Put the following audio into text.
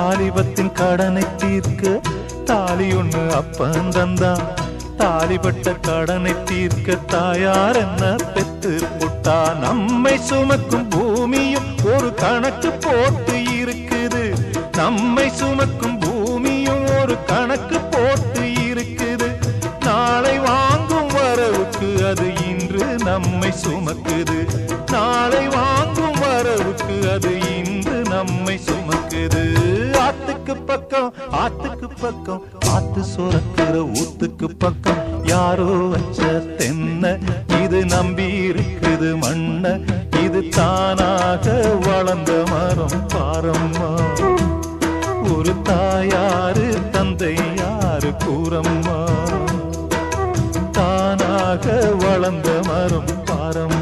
வாலிபத்தின் கடனை தீர்க்க தாலி ஒண்ணு அப்பன் தந்தான். தாலிபட்ட கடனை தீர்க்க தாயார் என்ன பெத்து புட்டா. நம்மை சுமக்கும் பூமியும் ஒரு கணக்கு போட்டு இருக்குது. நம்மை சுமக்கும் பூமியும் ஒரு கணக்கு போட்டு இருக்குது. நாளை வாங்கும் வரவுக்கு அது இன்று நம்மை சுமக்குது. நாளை வாங்கும் வரவுக்கு அது இன்று நம்மை சுமக்குது. ஆத்துக்கு பக்கம் ஆத்துக்கு பக்கம் ஆத்து சுரக்கிற ஊத்துக்கு பக்கம் யாரோ வச்ச தென்ன இது நம்பி இருக்குது மண்ண. இது தானாக வளர்ந்த மரம் பாரம்மா. ஒரு தாயாரு தந்தை யாரு கூறம்மா. தானாக வளர்ந்த மரம் பாரம்மா.